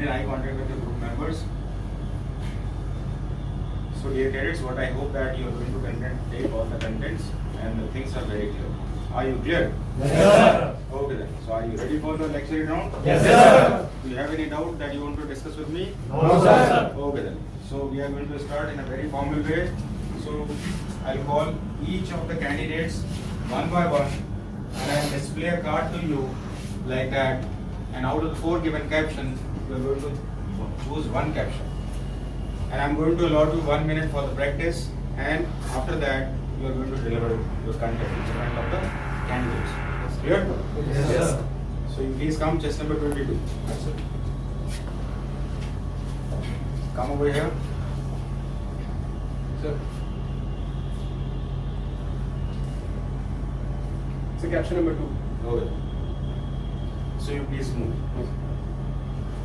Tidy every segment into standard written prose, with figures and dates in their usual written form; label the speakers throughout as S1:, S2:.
S1: maintain eye contact with the group members. So dear cadets, what I hope that you are going to take all the contents and the things are very clear. Are you clear?
S2: Yes, sir.
S1: Okay then. So are you ready for the lecture round?
S2: Yes, sir.
S1: Do you have any doubt that you want to discuss with me?
S2: No, sir.
S1: Okay then. So we are going to start in a very formal way. So I'll call each of the candidates one by one and I'll display a card to you like that. And out of the 4 given captions, you are going to choose one caption. And I'm going to allow you 1 minute for the practice, and after that you are going to deliver your content in front of the candidates. It's clear?
S2: Yes, sir.
S1: So you please come, chest number 22. Come over here.
S2: Sir. So caption number 2.
S1: Okay. So you please move.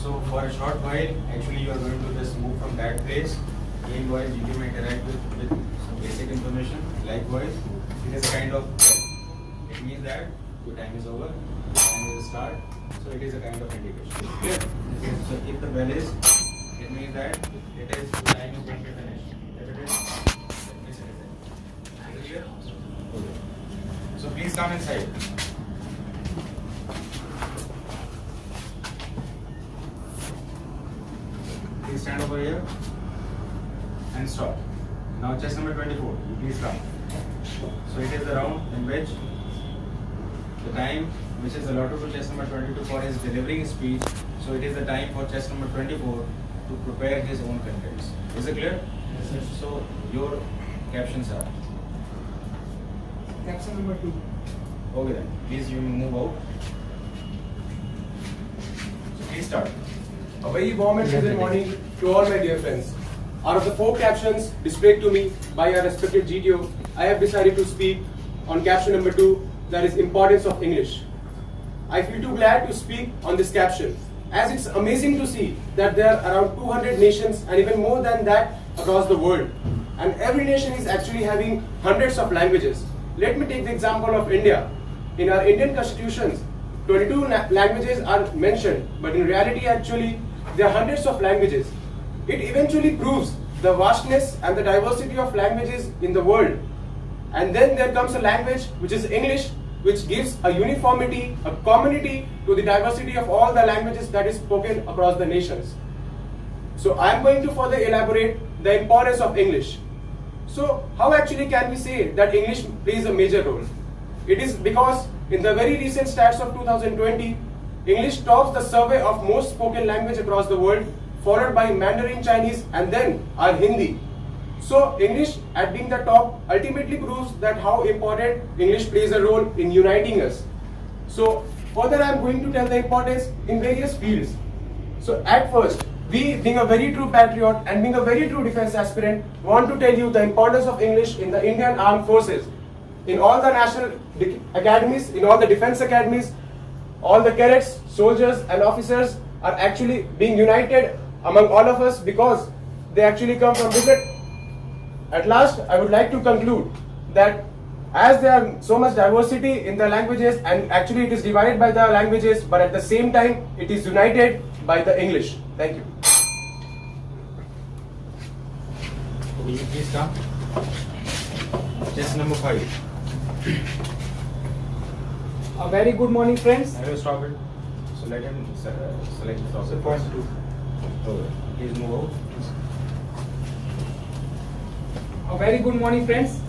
S1: So for a short while, actually you are going to just move from that place. Meanwhile, you may interact with some basic information. Likewise, it is a kind of bell. It means that your time is over, time is start. So it is a kind of indication. Clear? Okay. So if the bell is, it means that it is time is going to finish. If it is, it is it. Clear? Okay. So please come inside. Please stand over here and stop. Now chest number 24, you please come. So it is the round in which the time which is allotted to chest number 22 for his delivering speech. So it is the time for chest number 24 to prepare his own contents. Is it clear?
S2: Yes, sir.
S1: So your captions are.
S2: Caption number 2.
S1: Okay then, please you move out. So please start.
S2: A very warm and pleasant morning to all my dear friends. Out of the 4 captions displayed to me by our respected GTO, I have decided to speak on caption number 2, that is importance of English. I feel too glad to speak on this caption, as it's amazing to see that there are around 200 nations and even more than that across the world. And every nation is actually having hundreds of languages. Let me take the example of India. In our Indian constitutions, 22 languages are mentioned, but in reality actually there are hundreds of languages. It eventually proves the vastness and the diversity of languages in the world. And then there comes a language which is English, which gives a uniformity, a commonality to the diversity of all the languages that is spoken across the nations. So I am going to further elaborate the importance of English. So how actually can we say that English plays a major role? It is because in the very recent stats of 2020, English tops the survey of most spoken language across the world, followed by Mandarin Chinese and then our Hindi. So English at being the top ultimately proves that how important English plays a role in uniting us. So further I am going to tell the importance in various fields. So at first, we being a very true patriot and being a very true defense aspirant want to tell you the importance of English in the Indian Armed Forces. In all the national academies, in all the defense academies, all the cadets, soldiers and officers are actually being united among all of us because they actually come from different. At last, I would like to conclude that as there are so much diversity in the languages and actually it is divided by the languages, but at the same time it is united by the English. Thank you.
S1: Will you please come? Chest number 5.
S3: A very good morning, friends.
S1: I will stop it. So let him select the topic. Point 2. Okay. Please move out.
S3: A very good morning, friends.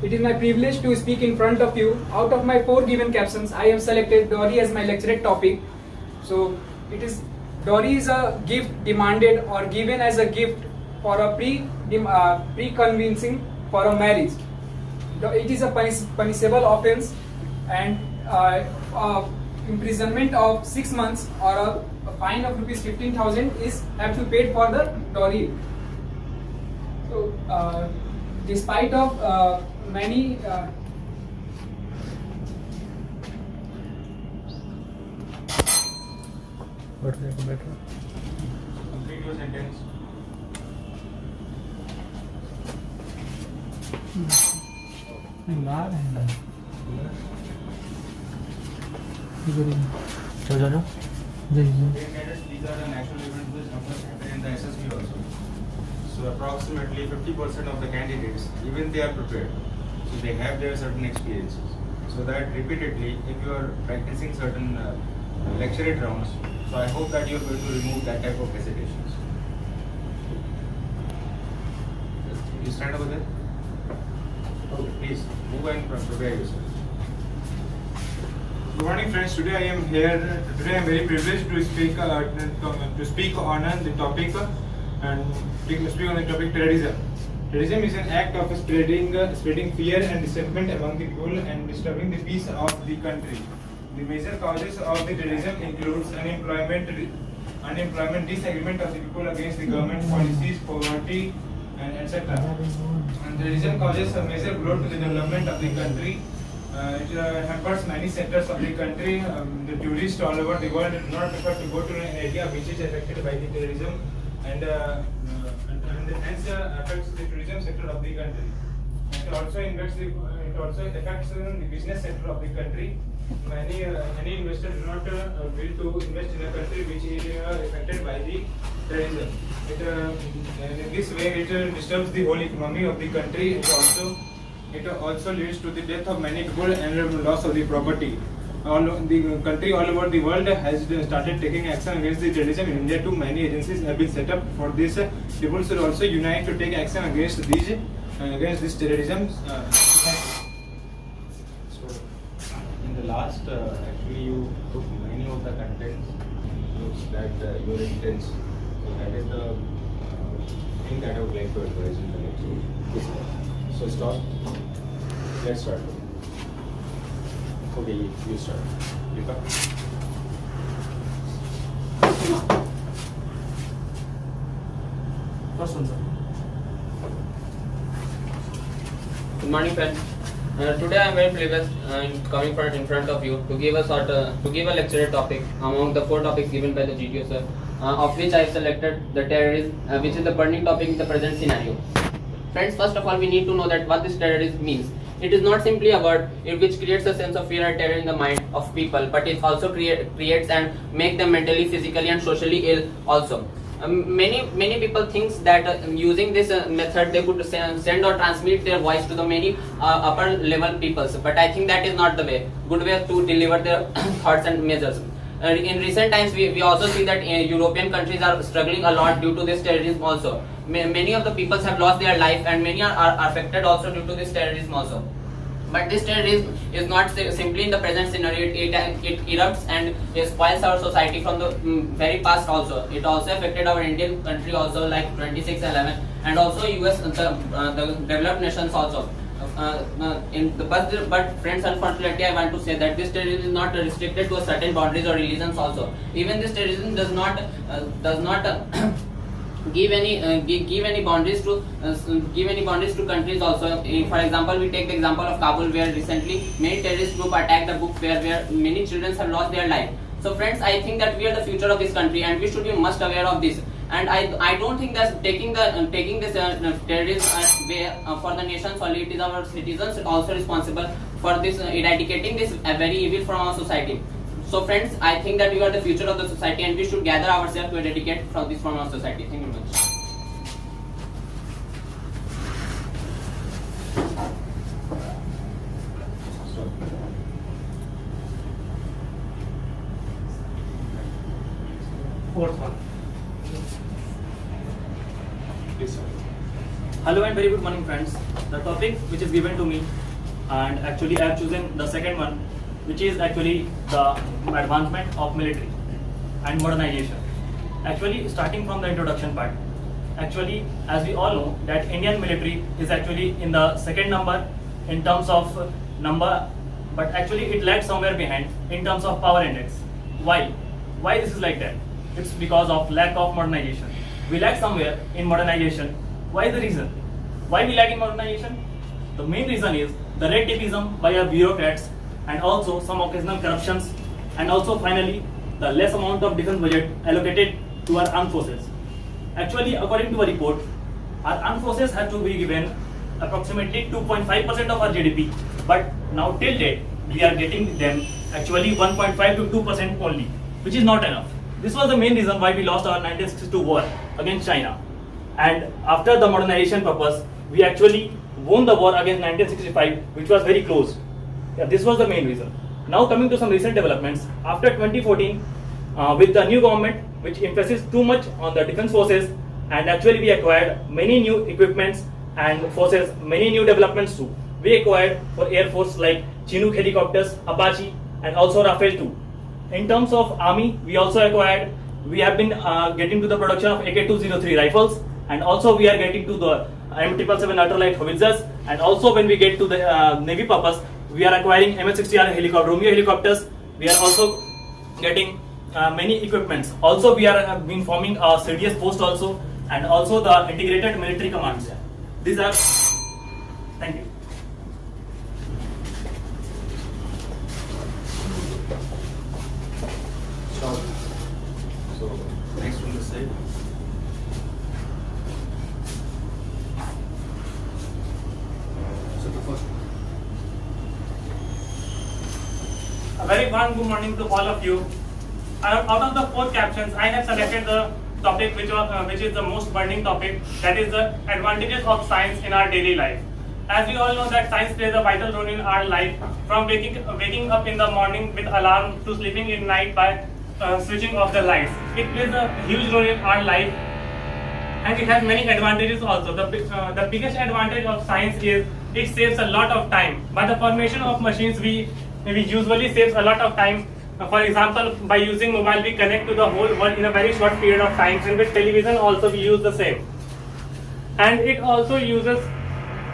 S3: It is my privilege to speak in front of you. Out of my 4 given captions, I have selected Dowry as my lecturate topic. So it is dowry is a gift demanded or given as a gift for a pre-convincing for a marriage. It is a punishable offence and imprisonment of 6 months or a fine of rupees 15,000 is have to pay for the dowry. So despite of many
S1: Complete your sentence.
S4: चलो चलो
S1: These are the natural events So approximately 50% of the candidates, even they are prepared, so they have their certain experiences. So that repeatedly, if you are practicing certain lecture rounds, so I hope that you are going to remove that type of hesitations. You stand over there. Okay, please move and prepare yourself.
S4: Good morning, friends. Today I am here. Today I am very privileged to speak on the topic terrorism. Terrorism is an act of spreading fear and resentment among the people and disturbing the peace of the country. The major causes of the terrorism includes unemployment, disagreement of the people against the government policies, poverty, and etc. And terrorism causes a major blow to the development of the country. It hampers many sectors of the country. The tourists all over the world do not prefer to go to an area which is affected by the terrorism, and hence affects the tourism sector of the country. It also affects the business sector of the country. Many investors do not will to invest in a country which is affected by the terrorism. In this way, it disturbs the whole economy of the country. It also leads to the death of many people and loss of the property. The country all over the world has started taking action against the terrorism. In India too, many agencies have been set up for this. People should also unite to take action against this terrorism.
S1: So, in the last, actually you took many of the contents, looks that your intents. So that is the thing that I would like to advise in the next one. So stop. Let's start. Okay, you start. You come.
S5: First one, sir.
S6: Good morning, friends. Today I am very privileged coming in front of you to give a lecture topic among the 4 topics given by the GTO sir, of which I have selected the terrorism, which is the burning topic in the present scenario. Friends, first of all, we need to know that what this terrorism means. It is not simply a word which creates a sense of fear and terror in the mind of people, but it also creates and make them mentally, physically, and socially ill also. Many people think that using this method they could send or transmit their voice to the many upper level peoples, but I think that is not the good way to deliver their thoughts and measures. In recent times, we also see that European countries are struggling a lot due to this terrorism also. Many of the peoples have lost their life and many are affected also due to this terrorism also. But this terrorism is not simply in the present scenario, it erupts and it spoils our society from the very past also. It also affected our Indian country also, like 26/11, and also US, the developed nations also. But friends, unfortunately, I want to say that this terrorism is not restricted to a certain boundaries or religions also. Even this terrorism does not give any boundaries to countries also. For example, we take the example of Kabul, where recently many terrorist group attacked the book fair where many children have lost their life. So friends, I think that we are the future of this country and we should be must aware of this. And I don't think that taking this terrorism way for the nations only, it is our citizens also responsible for this eradicating this very evil from our society. So friends, I think that we are the future of the society and we should gather ourselves to eradicate from our society. Thank you very much.
S5: Fourth one.
S1: Please, sir.
S5: Hello and very good morning, friends. The topic which is given to me, and actually I have chosen the second one, which is actually the advancement of military and modernization. Actually, starting from the introduction part, actually, as we all know that Indian military is actually in the second number in terms of number, but actually it lags somewhere behind in terms of power index. Why? Why this is like that? It's because of lack of modernization. We lag somewhere in modernization. Why is the reason? Why we lag in modernization? The main reason is the red tapeism by our bureaucrats, and also some occasional corruptions, and also finally the less amount of defense budget allocated to our armed forces. Actually, according to a report, our armed forces have to be given approximately 2.5% of our GDP, but now till date we are getting them actually 1.5 to 2% only, which is not enough. This was the main reason why we lost our 1962 war against China. And after the modernization purpose, we actually won the war against 1965, which was very close. Yeah, this was the main reason. Now coming to some recent developments, after 2014, with the new government, which emphasizes too much on the defense forces, and actually we acquired many new equipments and forces, many new developments too. We acquired for Air Force like Chinook helicopters, Apache, and also Rafale too. In terms of Army, we also acquired, we have been getting to the production of AK-203 rifles, and also we are getting to the M777 ultralight howitzers, and also when we get to the Navy purpose, we are acquiring MS-60R Romeo helicopters. We are also getting many equipments. Also we are been forming a CDS post also, and also the integrated military commands. These are, thank you.
S1: Stop. So next from the side. So the first.
S5: A very warm good morning to all of you. Out of the 4 captions, I have selected the topic which is the most burning topic, that is the advantages of science in our daily life. As we all know that science plays a vital role in our life, from waking up in the morning with alarm to sleeping in night by switching off the lights. It plays a huge role in our life, and it has many advantages also. The biggest advantage of science is it saves a lot of time. By the formation of machines, we usually saves a lot of time. For example, by using mobile, we connect to the whole world in a very short period of time, and with television also we use the same. And it also uses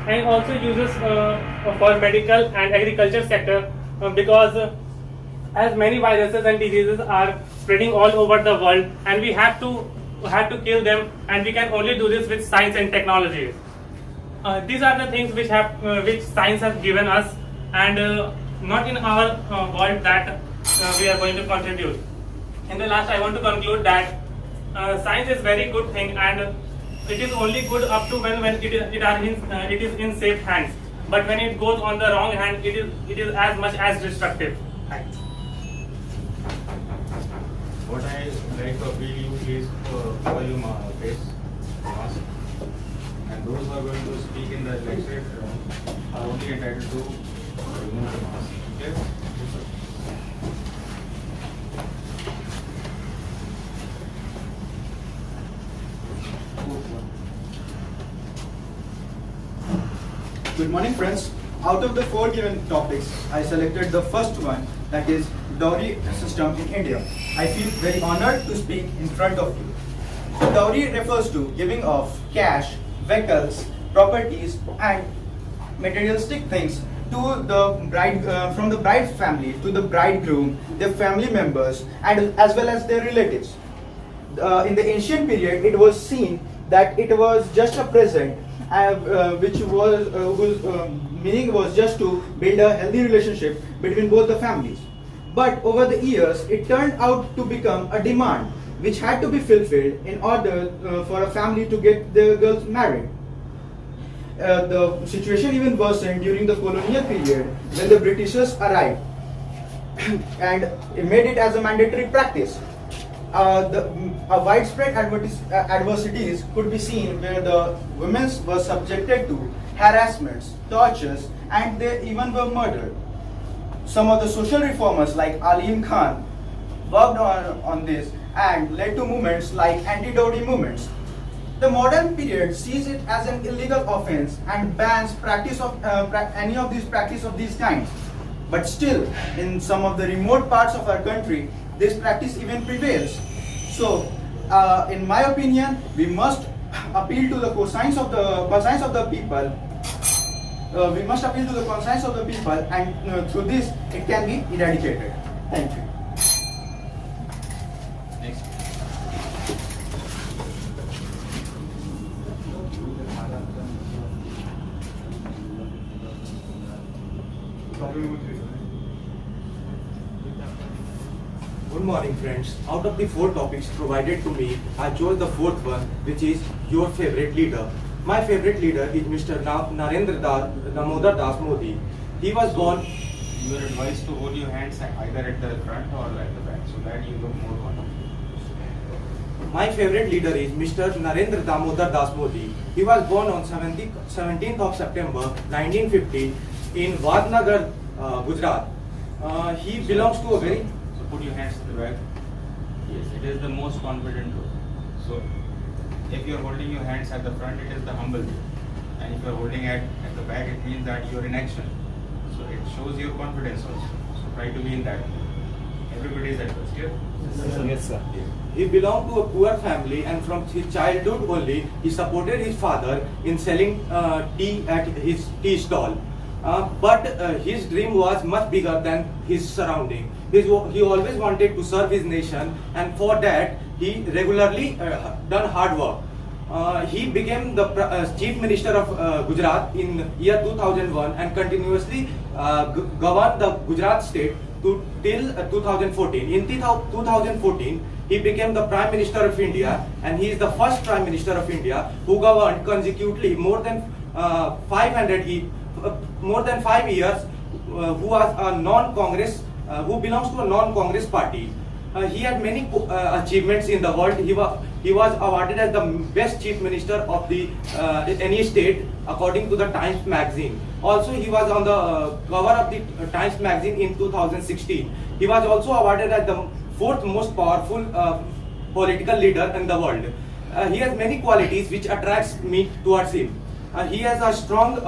S5: for medical and agriculture sector, because as many viruses and diseases are spreading all over the world, and we have to kill them, and we can only do this with science and technology. These are the things which science has given us, and not in our world that we are going to contribute. In the last, I want to conclude that science is very good thing, and it is only good up to when it is in safe hands. But when it goes on the wrong hand, it is as much as destructive. Thanks.
S1: What I like to appeal you, please cover your face, mask, and those who are going to speak in the lecture are only entitled to remove the mask. Okay? Yes, sir.
S7: Good morning, friends. Out of the 4 given topics, I selected the first one, that is dowry system in India. I feel very honored to speak in front of you. The dowry refers to giving of cash, vehicles, properties, and materialistic things to the bride, from the bride's family to the bridegroom, their family members, and as well as their relatives. In the ancient period, it was seen that it was just a present, which was whose meaning was just to build a healthy relationship between both the families. But over the years, it turned out to become a demand which had to be fulfilled in order for a family to get their girls married. The situation even worsened during the colonial period when the Britishers arrived and made it as a mandatory practice. Widespread adversities could be seen where the women were subjected to harassments, tortures, and they even were murdered. Some of the social reformers like Alim Khan worked on this and led to movements like anti-dowry movements. The modern period sees it as an illegal offense and bans practice of any of these kinds. But still, in some of the remote parts of our country, this practice even prevails. So, in my opinion, we must appeal to the conscience of the people. We must appeal to the conscience of the people, and through this, it can be eradicated. Thank you.
S1: Next.
S2: Good morning, friends. Out of the 4 topics provided to me, I chose the 4th one, which is your favorite leader. My favorite leader is Mr. Narendra Damodar Das Modi. He was born.
S1: You are advised to hold your hands either at the front or at the back, so that you look more confident.
S8: My favorite leader is Mr. Narendra Damodar Das Modi. He was born on 17th of September 1950 in Vadnagar, Gujarat. He belongs to a very...
S1: So put your hands to the back. Yes, it is the most confident role. So if you are holding your hands at the front, it is the humble way. And if you are holding at the back, it means that you are in action. So it shows your confidence also. So try to be in that. Everybody is at first here.
S8: Yes, sir. He belonged to a poor family, and from his childhood only, he supported his father in selling tea at his tea stall. But his dream was much bigger than his surrounding. He always wanted to serve his nation, and for that, he regularly done hard work. He became the Chief Minister of Gujarat in year 2001 and continuously governed the Gujarat state till 2014. In 2014, he became the Prime Minister of India, and he is the first Prime Minister of India who governed consecutively more than 5 years, who was a non-Congress, who belongs to a non-Congress party. He had many achievements in the world. He was awarded as the best Chief Minister of the any state according to the Times magazine. Also, he was on the cover of the Times magazine in 2016. He was also awarded as the 4th most powerful political leader in the world. He has many qualities which attracts me towards him. He has a strong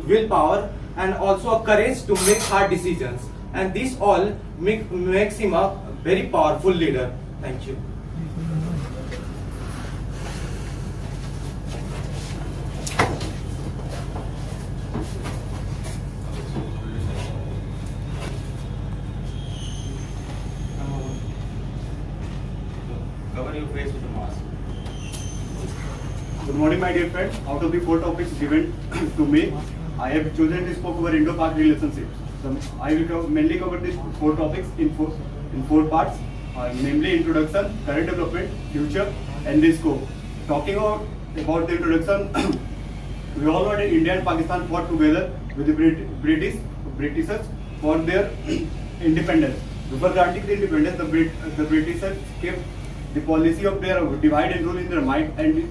S8: willpower and also a courage to make hard decisions. And this all makes him a very powerful leader. Thank you.
S1: Cover your face with a mask.
S9: Good morning, my dear friends. Out of the 4 topics given to me, I have chosen to speak over Indo-Pak relationships. So I will mainly cover these 4 topics in four parts, namely introduction, current development, future, and the scope. Talking about the introduction, we all know that India and Pakistan fought together with the Britishers for their independence. Before granting the independence, the Britishers kept the policy of their divide and rule in their mind, and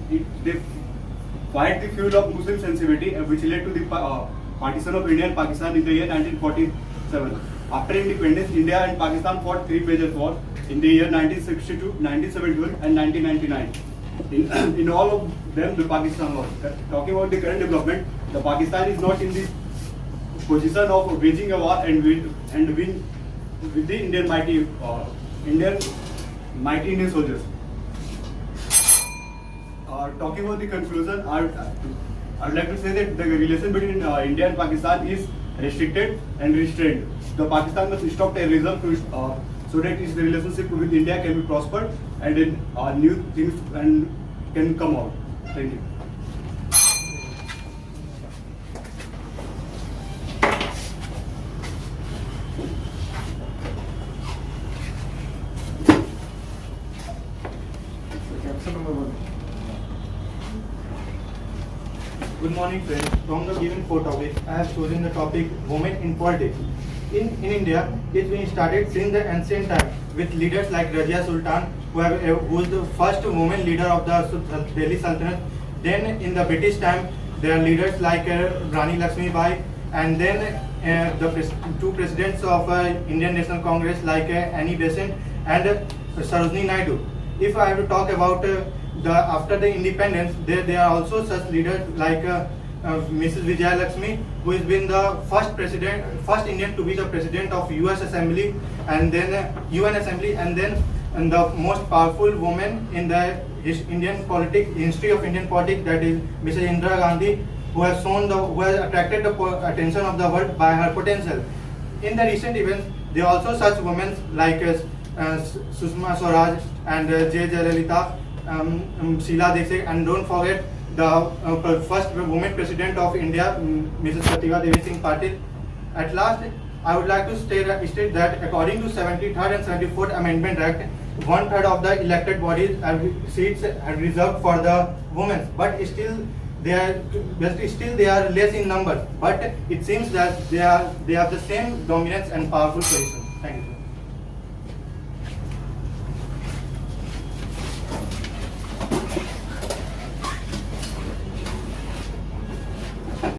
S9: they fight the fuel of Muslim sensitivity, which led to the partition of India and Pakistan in the year 1947. After independence, India and Pakistan fought 3 major wars in the year 1962, 1971, and 1999. In all of them, the Pakistan lost. Talking about the current development, the Pakistan is not in the position of waging a war and win with the Indian mighty Indian soldiers. Talking about the conclusion, I would like to say that the relation between India and Pakistan is restricted and restrained. The Pakistan must stop terrorism so that its relationship with India can be prospered and then new things can come out. Thank you.
S8: Good morning, friends. From the given 4 topics, I have chosen the topic Women in Politics. In India, it's been started since the ancient time with leaders like Razia Sultan, who is the first woman leader of the Delhi Sultanate. Then in the British time, there are leaders like Rani Lakshmi Bai, and then the 2 presidents of Indian National Congress like Annie Besant and Sarojini Naidu. If I have to talk about after the independence, there are also such leaders like Mrs. Vijaya Lakshmi, who has been the first Indian to be the president of US Assembly and then UN Assembly, and then the most powerful woman in the history of Indian politics, that is Mrs. Indira Gandhi, who has attracted the attention of the world by her potential. In the recent events, there are also such women like Sushma Swaraj and J. Jayalalitha, Sheila Dikshit, and don't forget the first woman president of India, Mrs. Pratibha Devi Singh Patil. At last, I would like to state that according to 73rd and 74th Amendment Act, 1/3 of the elected bodies seats are reserved for the women, but still they are less in number. But it seems that they have the same dominance and powerful position. Thank you.